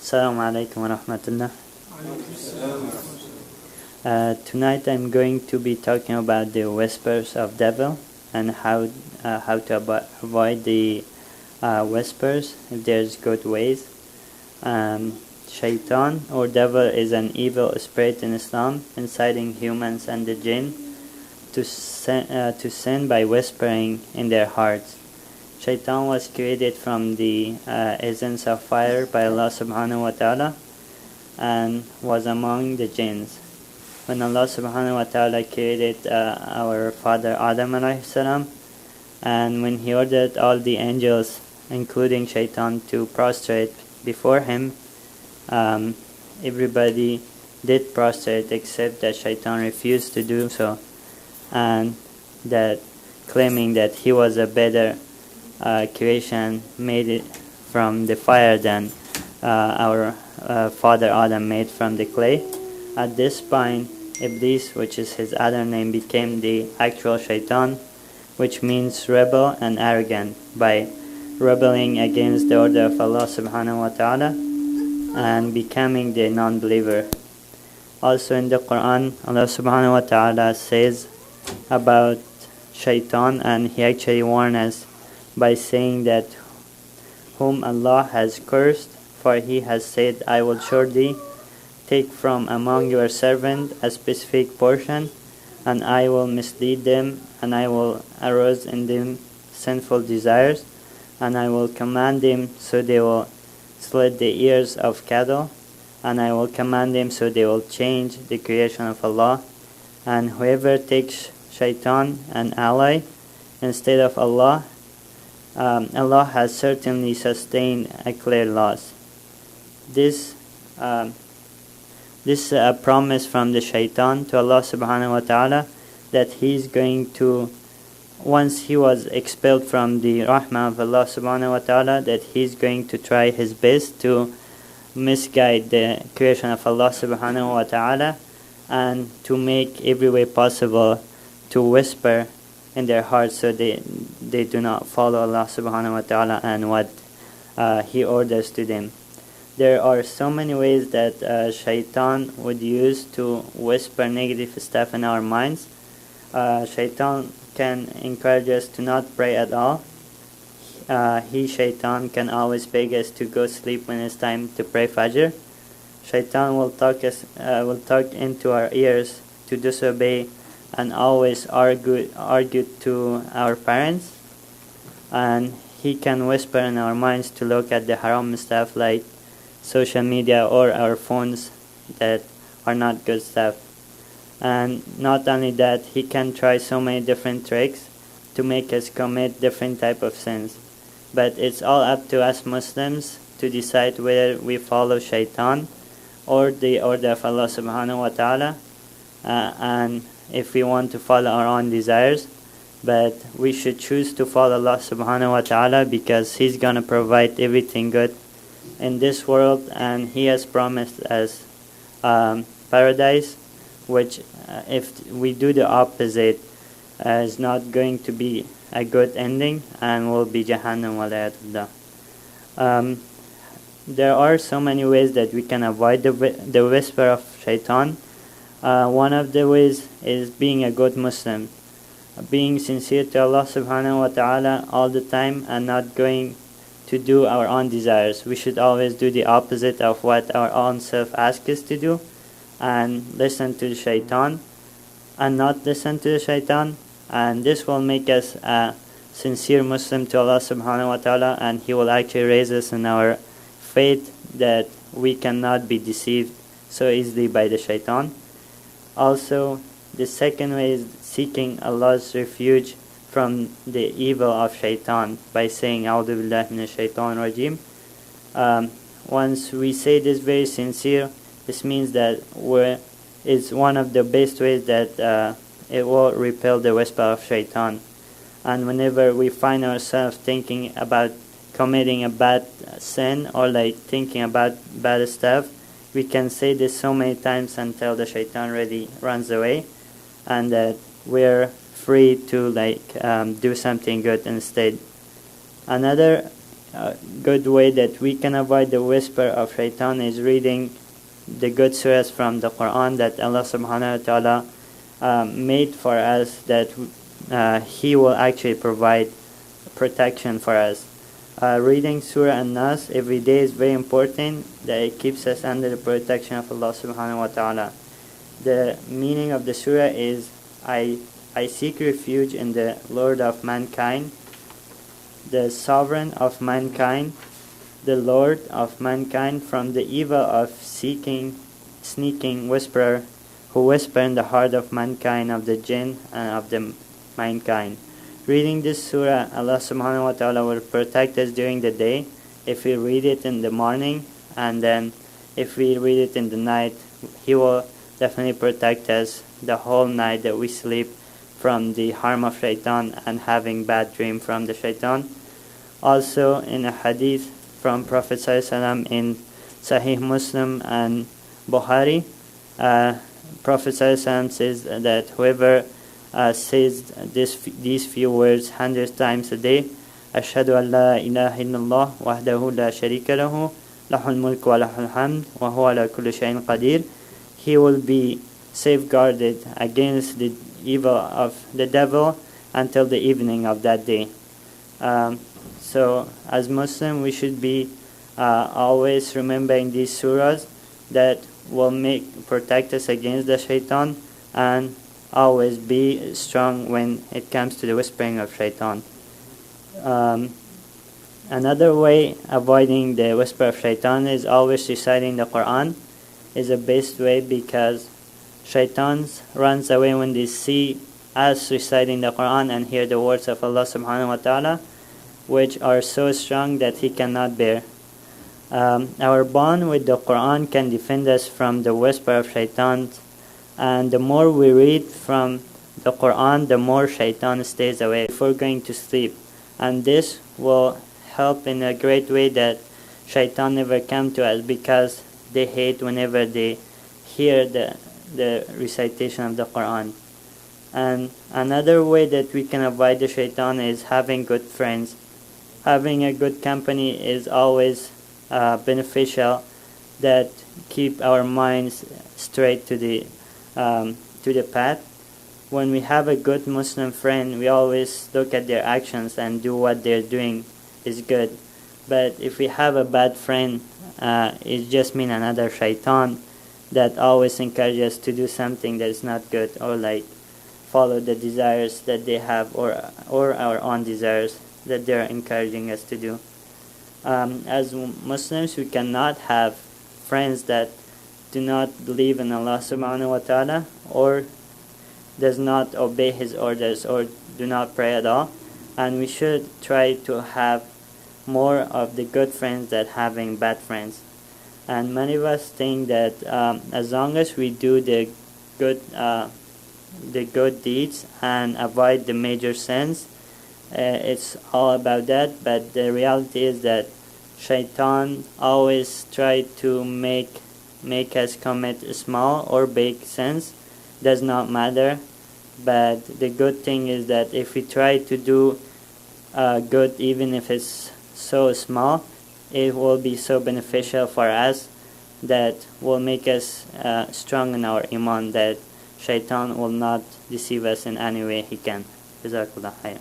Assalamu alaikum wa rahmatullah. Tonight I'm going to be talking about the whispers of devil and how to avoid the whispers if there's good ways. Shaitan or devil is an evil spirit in Islam, inciting humans and the jinn to sin by whispering in their hearts. Shaitan was created from the essence of fire by Allah subhanahu wa ta'ala and was among the jinns. When Allah subhanahu wa ta'ala created our father Adam alayhi salam, and when he ordered all the angels, including Shaitan, to prostrate before him, everybody did prostrate except that Shaitan refused to do so, and that claiming that he was a better creation made it from the fire than our father Adam made from the clay. At this point, Iblis, which is his other name, became the actual Shaitan, which means rebel and arrogant, by rebelling against the order of Allah subhanahu wa ta'ala and becoming the non-believer. Also in the Quran, Allah subhanahu wa ta'ala says about Shaitan, and he actually warned us by saying that whom Allah has cursed, for he has said, I will surely take from among your servants a specific portion, and I will mislead them, and I will arouse in them sinful desires, and I will command them so they will slit the ears of cattle, and I will command them so they will change the creation of Allah. And whoever takes Shaitan an ally instead of Allah, Allah has certainly sustained a clear loss. This is a promise from the Shaitan to Allah subhanahu wa ta'ala that he's going to, once he was expelled from the rahmah of Allah subhanahu wa ta'ala, that he's going to try his best to misguide the creation of Allah subhanahu wa ta'ala and to make every way possible to whisper in their hearts so they do not follow Allah subhanahu wa ta'ala and what he orders to them. There are so many ways that Shaitan would use to whisper negative stuff in our minds. Shaitan can encourage us to not pray at all. Shaitan can always beg us to go sleep when it's time to pray Fajr. Shaitan will talk into our ears to disobey and always argue to our parents. And he can whisper in our minds to look at the haram stuff like social media or our phones that are not good stuff. And not only that, he can try so many different tricks to make us commit different type of sins. But it's all up to us Muslims to decide whether we follow Shaitan or the order of Allah subhanahu wa ta'ala, and if we want to follow our own desires. But we should choose to follow Allah subhanahu wa ta'ala because he's gonna provide everything good in this world, and he has promised us paradise, which if we do the opposite is not going to be a good ending and will be Jahannam walayatullah. There are so many ways that we can avoid the whisper of Shaitan. One of the ways is being a good Muslim, being sincere to Allah subhanahu wa ta'ala all the time and not going to do our own desires. We should always do the opposite of what our own self asks us to do, and listen to the Shaitan and not listen to the Shaitan, and this will make us a sincere Muslim to Allah subhanahu wa ta'ala, and he will actually raise us in our faith that we cannot be deceived so easily by the Shaitan. Also, the second way is seeking Allah's refuge from the evil of Shaitan by saying A'udhu Billahi Minash Shaitan Rajim. Once we say this very sincere, this means that it's one of the best ways that it will repel the whisper of Shaitan. And whenever we find ourselves thinking about committing a bad sin or like thinking about bad stuff, we can say this so many times until the Shaitan really runs away, and that we're free to do something good instead. Another good way that we can avoid the whisper of shaitan is reading the good surahs from the Quran that Allah subhanahu wa ta'ala made for us, that He will actually provide protection for us. Reading Surah An-Nas every day is very important, that it keeps us under the protection of Allah subhanahu wa ta'ala. The meaning of the surah is, I seek refuge in the Lord of mankind, the sovereign of mankind, the Lord of mankind, from the evil of sneaking whisperer, who whisper in the heart of mankind, of the jinn and of the mankind. Reading this surah, Allah subhanahu wa ta'ala will protect us during the day if we read it in the morning, and then if we read it in the night, He will definitely protect us the whole night that we sleep from the harm of shaitan and having bad dream from the shaitan. Also in a hadith from Prophet ﷺ in Sahih Muslim and Bukhari, Prophet ﷺ says that whoever says these few words 100 times a day, Ashhadu an la ilaha illallah wahdahu la sharika lahu, lahul mulk wa lahul hamd wa huwa ala kulli shay'in qadir, he will be safeguarded against the evil of the devil until the evening of that day. So as Muslim, we should be always remembering these surahs that will protect us against the shaitan, and always be strong when it comes to the whispering of shaitan. Another way avoiding the whisper of shaitan is always reciting the Quran, is the best way, because shaitan runs away when they see us reciting the Quran and hear the words of Allah subhanahu wa ta'ala, which are so strong that he cannot bear. Our bond with the Quran can defend us from the whisper of shaitan, and the more we read from the Quran, the more shaitan stays away before going to sleep. And this will help in a great way that shaitan never come to us, because they hate whenever they hear the recitation of the Quran. And another way that we can avoid the shaitan is having good friends. Having a good company is always beneficial, that keep our minds straight to the path. When we have a good Muslim friend, we always look at their actions and do what they're doing is good. But if we have a bad friend, it just means another shaitan that always encourages us to do something that is not good, or like follow the desires that they have, or our own desires that they're encouraging us to do. As Muslims, we cannot have friends that do not believe in Allah subhanahu wa ta'ala, or does not obey His orders, or do not pray at all. And we should try to have more of the good friends than having bad friends. And many of us think that as long as we do the good deeds and avoid the major sins, it's all about that. But the reality is that shaitan always try to make us commit small or big sins. Does not matter. But the good thing is that if we try to do good, even if it's so small, it will be so beneficial for us, that will make us strong in our iman, that shaitan will not deceive us in any way he can. Jazakallah khair.